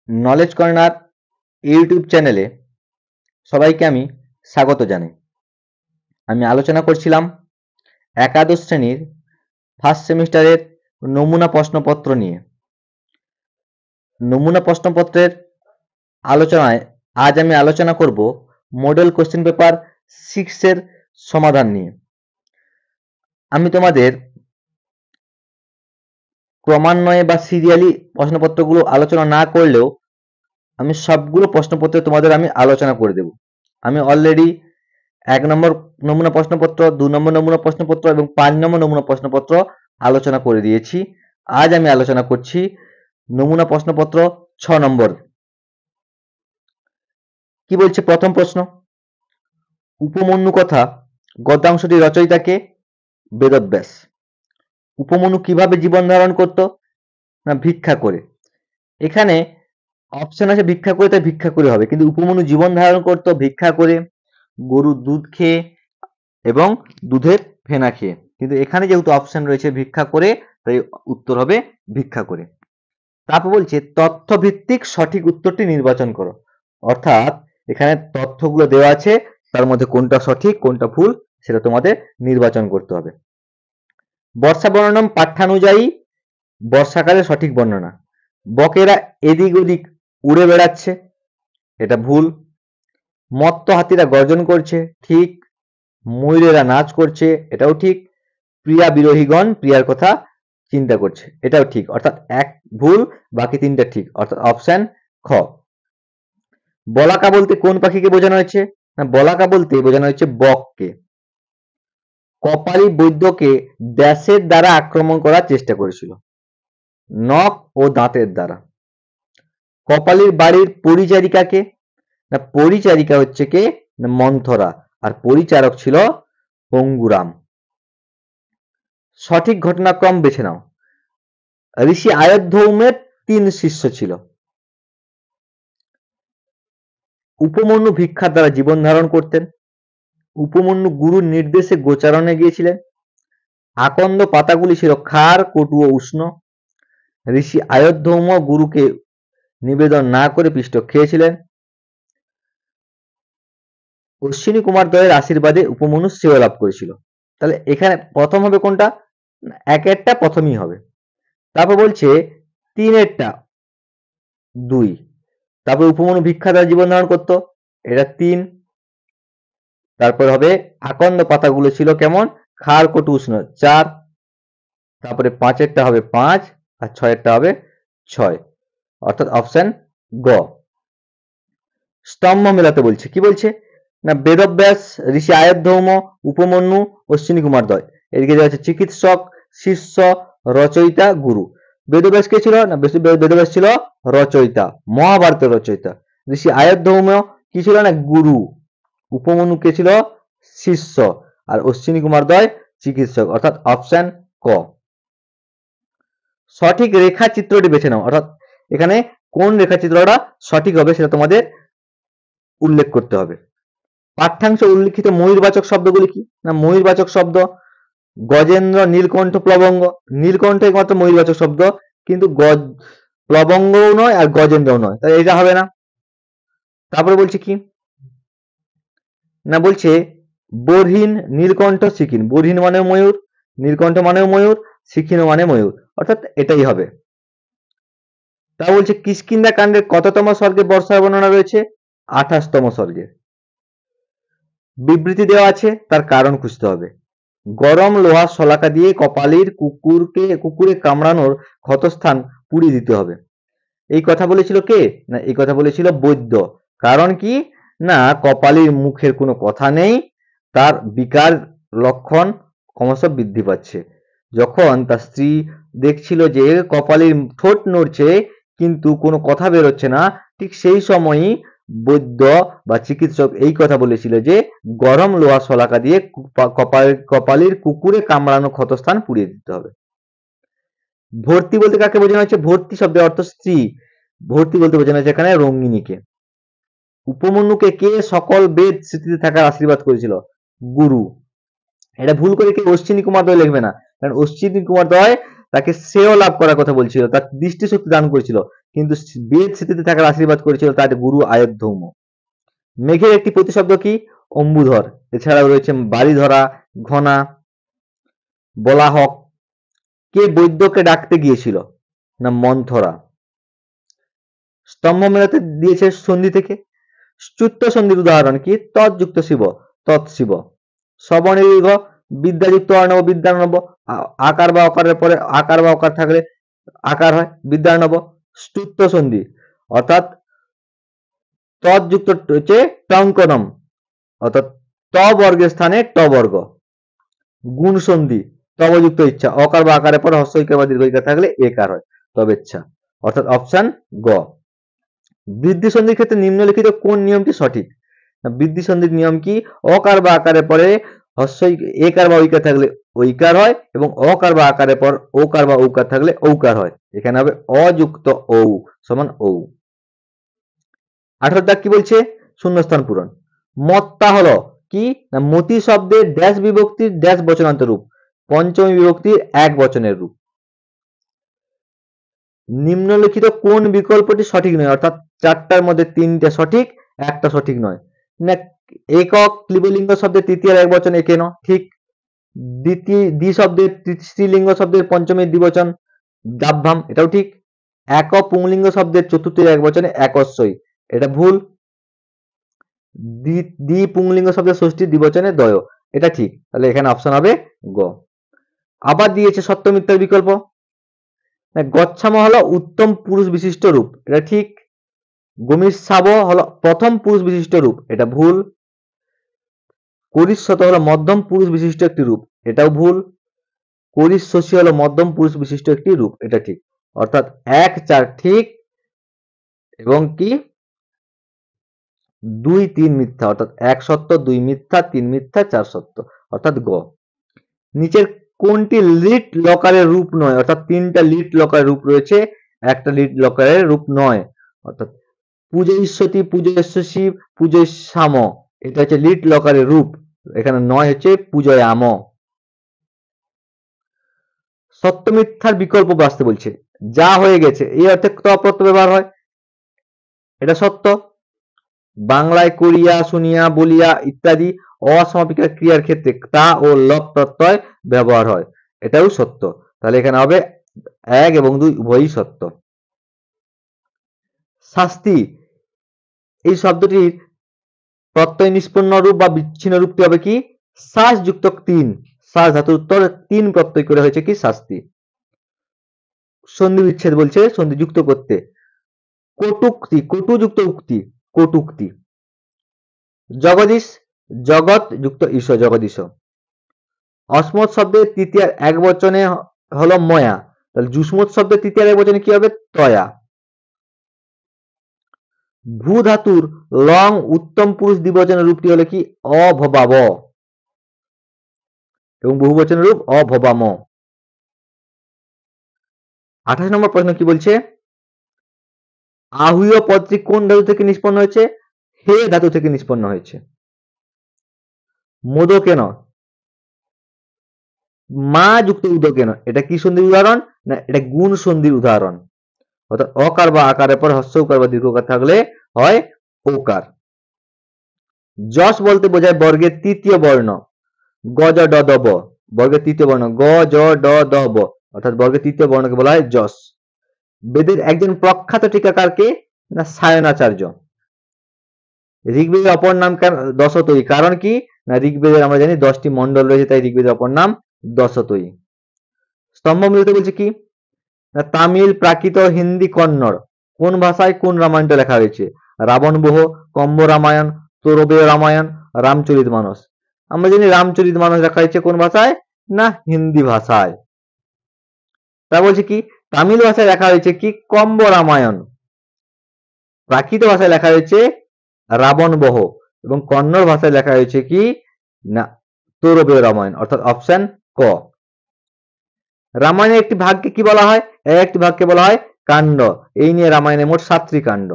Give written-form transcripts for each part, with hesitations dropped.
Knowledge corner YouTube চ্যানেলে সবাইকে আমি স্বাগত জানাই। আমি আলোচনা করছিলাম একাদশ শ্রেণীর ফার্স্ট সেমিস্টারের নমুনা প্রশ্নপত্র নিয়ে। নমুনা প্রশ্নপত্রের আলোচনায় আজ আমি আলোচনা করব মডেল কোশ্চেন পেপার 6 এর সমাধান নিয়ে। আমি তোমাদের ক্রমান্বয়ে বা সিরিয়ালি প্রশ্নপত্রগুলো আলোচনা না করলেও আমি সবগুলো প্রশ্নপত্র তোমাদের আমি আলোচনা করে দেব। আমি অলরেডি 1 নম্বর নমুনা প্রশ্নপত্র, 2 নম্বর নমুনা প্রশ্নপত্র এবং 5 নম্বর নমুনা প্রশ্নপত্র আলোচনা করে দিয়েছি। আজ আমি আলোচনা করছি নমুনা প্রশ্নপত্র 6 নম্বর। কি বলছে প্রথম প্রশ্ন? উপমন্যু কথা গদ্যাংশটি রচয়িতাকে বেদব্যাস। উপমন্যু কিভাবে জীবন ধারণ করত? না ভিক্ষা করে। এখানে অপশন আছে ভিক্ষা করে, তাই ভিক্ষা করে হবে, কিন্তু উপমন্যু জীবন ধারণ করত ভিক্ষা করে, গরুর দুধ খেয়ে এবং দুধের ফেনা খেয়ে। কিন্তু এখানে যেহেতু অপশন রয়েছে ভিক্ষা করে, তাই উত্তর হবে ভিক্ষা করে। তারপর বলছে তথ্যভিত্তিক সঠিক উত্তরটি নির্বাচন করো। অর্থাৎ এখানে তথ্যগুলো দেওয়া আছে, তার মধ্যে কোনটা সঠিক কোনটা ভুল সেটা তোমাদের নির্বাচন করতে হবে। বর্ষা বর্ণনম পাঠ্যানুযায়ী বর্ষাকালের সঠিক বর্ণনা। বকেরা এদিক ওদিক উড়ে বেড়াচ্ছে, এটা ভুল। মত্ত হাতিরা গর্জন করছে, ঠিক। ময়ূরেরা নাচ করছে, এটাও ঠিক। প্রিয়া বিরোহীগণ প্রিয়ার কথা চিন্তা করছে, এটাও ঠিক। অর্থাৎ এক ভুল, বাকি তিনটা ঠিক, অর্থাৎ অপশন খ। বলাকা বলতে কোন পাখিকে বোঝানো হয়েছে? না বলাকা বলতে বোঝানো হয়েছে বককে। কপালী বৈদ্যকে ড্যাশের দ্বারা আক্রমণ করার চেষ্টা করেছিল? নখ ও দাঁতের দ্বারা। কপালীর বাড়ির পরিচারিকাকে? না পরিচারিকা হচ্ছে কে? না মন্থরা, আর পরিচারক ছিল পঙ্গুরাম। সঠিক ঘটনাক্রম বেছে নাও। ঋষি আয়ধ্যৌমের 3 শিষ্য ছিল। উপমন্যু ভিক্ষার দ্বারা জীবন ধারণ করতেন। উপমন্যু গুরুর নির্দেশে গোচারণে গিয়েছিলেন। আকন্দ পাতাগুলি ছিল খার, কটু ও উষ্ণ। ঋষি আয়ধ্যৌম গুরুকে নিবেদন না করে পিষ্ট খেয়েছিলেন। অশ্বিনী কুমার দ্বয়ের আশীর্বাদে উপমন্যু শ্রেয় লাভ করেছিল। তাহলে এখানে প্রথম হবে কোনটা? একেরটা প্রথমই হবে। তারপর বলছে 3-এরটা 2। তারপর উপমন্যু ভিক্ষা দ্বারা জীবন ধারণ করতো, এটা 3। তারপর হবে আকন্দ পাতাগুলো ছিল কেমন? খার, কটু, উষ্ণ, 4। তারপরে 5-এরটা হবে 5 আর 6-এরটা হবে 6, অর্থাৎ অপশন গ। স্তম্ভ মেলাতে বলছে, কি বলছে? না বেদব্যাস, ঋষি আয়ধ্যৌম, উপমন্যু, অশ্বিনী কুমার দ্বয়। এদিকে দেওয়া আছে চিকিৎসক, শিষ্য, রচয়িতা, গুরু। বেদব্যাস কে ছিল? না বেদব্যাস ছিল রচয়িতা, মহাভারতের রচয়িতা। ঋষি আয়ধ্যৌম কি ছিল? না গুরু। উপমন্যু কে ছিল? শিষ্য। আর অশ্বিনী কুমার দ্বয় চিকিৎসক, অর্থাৎ অপশন ক। সঠিক রেখাচিত্রটি বেছে নাও। অর্থাৎ এখানে কোন রেখাচিত্রটা সঠিক হবে সেটা তোমাদের উল্লেখ করতে হবে। পাঠ্যাংশে উল্লিখিত ময়ূরবাচক শব্দগুলি কি? না ময়ূরবাচক শব্দ গজেন্দ্র, নীলকণ্ঠ, প্লবঙ্গ। নীলকণ্ঠ একমাত্র ময়ূরবাচক শব্দ, কিন্তু প্লবঙ্গও নয় আর গজেন্দ্রও নয়, তাই এটা হবে না। তারপরে বলছে কি না বলছে বরহীন, নীলকণ্ঠ, শিখিন। বরহীন মানে ময়ূর, নীলকণ্ঠ মানেও ময়ূর, শিখিন মানে ময়ূর, অর্থাৎ এটাই হবে। তা বলছে কিষ্কিন্ধা কাণ্ডের কততম স্বর্গে বর্ষার বর্ণনা রয়েছে? 28তম স্বর্গে। বিবৃতি দেওয়া আছে, তার কারণ খুঁজতে হবে। গরম লোহার শলাকা দিয়ে কপালীর কুকুরে কামড়ানোর ক্ষতস্থান পুড়িয়ে দিতে হবে। এই কথা বলেছিল কে? না এই কথা বলেছিল বৈদ্য। কারণ কি? না কপালীর মুখের কোনো কথা নেই, তার বিকার লক্ষণ ক্রমশ বৃদ্ধি পাচ্ছে। যখন তার স্ত্রী দেখছিল যে কপালীর ঠোঁট নড়ছে কিন্তু কোনো কথা বেরোচ্ছে না, ঠিক সেই সময়ই বৈদ্য বা চিকিৎসক এই কথা বলেছিল যে গরম লোহা শলাকা দিয়ে কপালীর কুকুরে কামড়ানো ক্ষতস্থান পুড়িয়ে দিতে হবে। ভর্তি বলতে কাকে বোঝানো হচ্ছে? ভর্তি শব্দের অর্থ স্ত্রী, ভর্তি বলতে বোঝানো হচ্ছে এখানে রঙ্গিনীকে। উপমন্যুকে কে সকল বেদ স্মৃতিতে থাকার আশীর্বাদ করেছিল? গুরু। এটা ভুল করে কে অশ্বিনী কুমার দ্বয় লিখবে না, কারণ অশ্বিনী কুমার দ্বয় তাকে শ্রেয় লাভ করার কথা বলছিল, তার দৃষ্টিশক্তি দান করেছিল, কিন্তু বেদ স্মৃতিতে থাকার আশীর্বাদ করেছিল তার গুরু আয়ুর্ধৌম। মেঘের একটি প্রতিশব্দ কি? অম্বুধর। এছাড়াও রয়েছে বাড়িধরা, ঘনা, বলাহক। কে বৈদ্যকে ডাকতে গিয়েছিল? না মন্থরা। স্তম্ভ মেলাতে দিয়েছে সন্ধি থেকে। চ্যুত সন্ধির উদাহরণ কি? তৎযুক্ত শিব, তৎশিব। সবর্ণদীর্ঘ, বিদ্যাযুক্ত অর্ণব, বিদ্যার্ণব। আকার বা অকারের পরে আকার বা অকার থাকলে আকার হয়, বিদ্যার্ণব। চ্যুত সন্ধি অর্থাৎ তৎযুক্ত হচ্ছে টঙ্কনম, অর্থাৎ ত বর্গের স্থানে ট বর্গ। গুণ সন্ধি, তবযুক্ত ইচ্ছা, অকার বা আকারের পর হ্রস্ব ইকার বা দীর্ঘ ইকার থাকলে একার হয়, তবেচ্ছা, অর্থাৎ অপশন গ। বৃদ্ধি সন্ধির ক্ষেত্রে নিম্নলিখিত কোন নিয়মটি সঠিক? বৃদ্ধি সন্ধির নিয়ম কি? অকার বা আকারের পরে হ্রস্ব একার বা ঐকার থাকলে ঐকার হয় এবং অকার বা আকারের পর ওকার বা ঔকার থাকলে ঔকার হয়। এখানে হবে অযুক্ত ঔ সমান ঔ। 18 দাগ কি বলছে? শূন্যস্থান পূরণ। মত্তা হলো কি? না মতি শব্দের ড্যাশ বিভক্তির ড্যাশ বচনান্ত রূপ, পঞ্চমী বিভক্তির এক বচনের রূপ। নিম্নলিখিত কোন বিকল্পটি সঠিক নয়? অর্থাৎ চারটার মধ্যে তিনটে সঠিক, একটা সঠিক নয়। না একক ক্লিবলিঙ্গ শব্দের তৃতীয় এক বচন একেন, ঠিক। দ্বি শব্দের স্ত্রীলিঙ্গ শব্দের পঞ্চমী দ্বিবচন দাভ্যাম, এটাও ঠিক। একক পুংলিঙ্গ শব্দের চতুর্থ এক বচনে একস্বই, এটা ভুল। দ্বি পুংলিঙ্গ শব্দের ষষ্ঠী দ্বিবচনে দয়, এটা ঠিক। তাহলে এখানে অপশন হবে গ। আবার দিয়েছে সত্য মিথ্যার বিকল্প। গচ্ছাম হলো উত্তম পুরুষ বিশিষ্ট রূপ, এটা ঠিক। গমিষ্যাব হলো প্রথম পুরুষ বিশিষ্ট রূপ, এটা ভুল। করিষ্যত হলো মধ্যম পুরুষ বিশিষ্ট একটি রূপ, এটাও ভুল। করিষ্যসী হলো মধ্যম পুরুষ বিশিষ্ট একটি রূপ, এটা ঠিক। অর্থাৎ 1 4 ঠিক এবং কি 2 3 মিথ্যা, অর্থাৎ 1 সত্য 2 মিথ্যা 3 মিথ্যা 4 সত্য, অর্থাৎ গ। নিচের কোনটি লিট লকারের রূপ নয়? অর্থাৎ 3টা লিট লকারের রূপ রয়েছে, একটা লিট লকারের রূপ নয়। অর্থাৎ পূজয়িষ্যতি, পূজয়িষ্যসি, পূজয়িষ্যাম, এটা হচ্ছে লিট লকারের রূপ। এখানে নয় হচ্ছে পূজয়াম। সত্য মিথ্যার বিকল্প বাঁচতে বলছে। যা হয়ে গেছে এই অর্থে ত প্রত্যয় ব্যবহার হয়, এটা সত্য। বাংলায় করিয়া, শুনিয়া, বলিয়া ইত্যাদি অসমাপিকা ক্রিয়ার ক্ষেত্রে তা ও লব প্রত্যয় ব্যবহার হয়, এটাও সত্য। তাহলে এখানে হবে 1 এবং 2 উভয়ই সত্য। শাস্তি এই শব্দটির প্রত্যয় নিষ্পন্ন রূপ বা বিচ্ছিন্ন রূপটি হবে কি? শ্বাস যুক্ত 3, শ্বাস ধাতুর উত্তর 3 প্রত্যয় করে হয়েছে কি শাস্তি। সন্ধি বিচ্ছেদ বলছে সন্ধি যুক্ত করতে। কটুক্তি, কটুযুক্ত উক্তি, কটুক্তি। জগদীশ, জগৎ যুক্ত ঈশ, জগদীশ। অসমত শব্দের তৃতীয় এক বচনে হলো ময়া, তাহলে যুষ্মৎ শব্দের তৃতীয় এক বচনে কি হবে? তয়া। ভূ ধাতুর লং উত্তম পুরুষ দ্বিবচনের রূপটি হলো কি? অভবাব এবং বহুবচনের রূপ অভবাম। 28 নম্বর প্রশ্ন কি বলছে? আহুয় পদটি কোন ধাতু থেকে নিষ্পন্ন হয়েছে? হে ধাতু থেকে নিষ্পন্ন হয়েছে। মোদকেন, মা যুক্ত উদকেন, এটা কি সন্ধির উদাহরণ? না এটা গুণ সন্ধির উদাহরণ। অর্থাৎ অকার বা আকারের পর হস্য উকার বা দীর্ঘকার থাকলে হয় ওকার। যশ বলতে বোঝায় বর্গের তৃতীয় বর্ণ। গ জ ড দ ব, বর্গের তৃতীয় বর্ণ গ জ ড দ ব, অর্থাৎ বর্গের তৃতীয় বর্ণকে বলা হয় যশ। বেদের একজন প্রখ্যাত টিকাকারকে? না সায়নাচার্য। ঋগ্বেদের অপর নাম দশতয়ী, কারণ কি? না ঋগ্বেদের আমরা জানি 10টি মন্ডল রয়েছে, তাই ঋগ্বেদের অপর নাম দশতয়ী। স্তম্ভ মিলতে বলছে কি? না তামিল, প্রাকৃত, হিন্দি, কন্নড় কোন ভাষায় কোন রামায়ণটা লেখা হয়েছে? রাবণ বহ, কম্ব রামায়ণ, তোরবেয় রামায়ণ, রামচরিত মানস। আমরা জানি রামচরিত মানস লেখা হয়েছে কোন ভাষায়? না হিন্দি ভাষায়। তা বলছে কি? তামিল ভাষায় লেখা হয়েছে কি? কম্ব রামায়ণ। প্রাকৃত ভাষায় লেখা হয়েছে রাবণ বহ এবং কন্নড় ভাষায় লেখা হয়েছে কি? না তোরবেয় রামায়ণ, অর্থাৎ অপশন ক। রামায়ণের একটি ভাগকে কি বলা হয়? একটি ভাগকে বলা হয় কাণ্ড। এই নিয়ে রামায়ণে মোট 7টি কাণ্ড।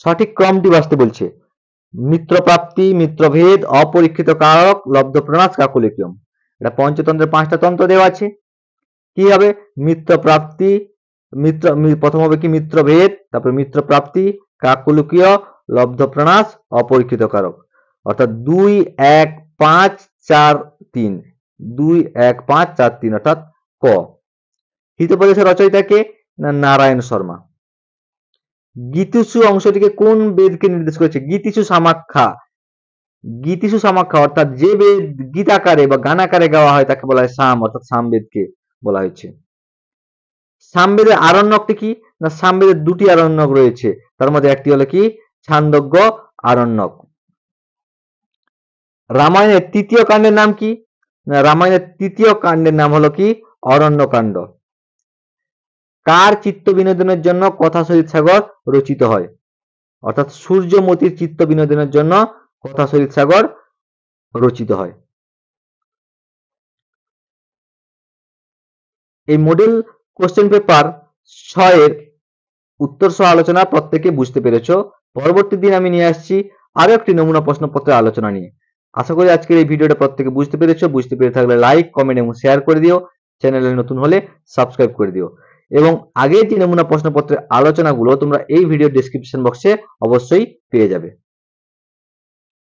সঠিক ক্রমটি বাঁচতে বলছে। মিত্রপ্রাপ্তি, মিত্রভেদ, অপরীক্ষিত কারক, লব্ধ প্রণাশ, কাকলিকিয়ম। এটা পঞ্চতন্ত্রের 5টা তন্ত্র দেওয়া আছে। কি হবে? মিত্রপ্রাপ্তি, প্রথম হবে কি মিত্রভেদ, তারপরে মিত্রপ্রাপ্তি, কাকলুকীয়, লব্ধপ্রণাশ, অপরীক্ষিত কারক। অর্থাৎ 2, 1, 5, 4, 3, 2, 1, 5, 4, 3 অর্থাৎ ক। হিতোপদেশের রচয়িতা কে? না নারায়ণ শর্মা। গীতিসু অংশটিকে কোন বেদকে নির্দেশ করেছে? গীতিসু সামাখ্যা। গীতিসু সামাখ্যা অর্থাৎ যে বেদ গীতাকারে বা গানাকারে গাওয়া হয় তাকে বলা হয় সাম, অর্থাৎ সামবেদকে বলা হয়েছে। সামবেদের আরণ্যকটি কি? না সামবেদের দুটি আরণ্যক রয়েছে, তার মধ্যে একটি হলো কি ছান্দোগ্য আরণ্যক। রামায়ণের তৃতীয় কাণ্ডের নাম কি? না রামায়ণের তৃতীয় কাণ্ডের নাম হলো কি অরণ্যকাণ্ড। কার চিত্ত বিনোদনের জন্য কথাশরীর সাগর রচিত হয়? অর্থাৎ সূর্যমতির চিত্ত বিনোদনের জন্য কথাশরীর সাগর রচিত হয়। এই মডেল কোশ্চেন পেপার 6 এর উত্তর সহ আলোচনা প্রত্যেকে বুঝতে পেরেছো। পরবর্তী দিন আমি নিয়ে আসছি আরো একটি নমুনা প্রশ্নপত্রের আলোচনা নিয়ে। আশা করি আজকের এই ভিডিওটা প্রত্যেকে বুঝতে পেরেছো। বুঝতে পেরে থাকলে লাইক, কমেন্ট এবং শেয়ার করে দিও। চ্যানেলে নতুন হলে সাবস্ক্রাইব করে দিও। এবং আগের যে নমুনা প্রশ্নপত্রের আলোচনাগুলো তোমরা এই ভিডিও ডেসক্রিপশন বক্সে অবশ্যই পেয়ে যাবে।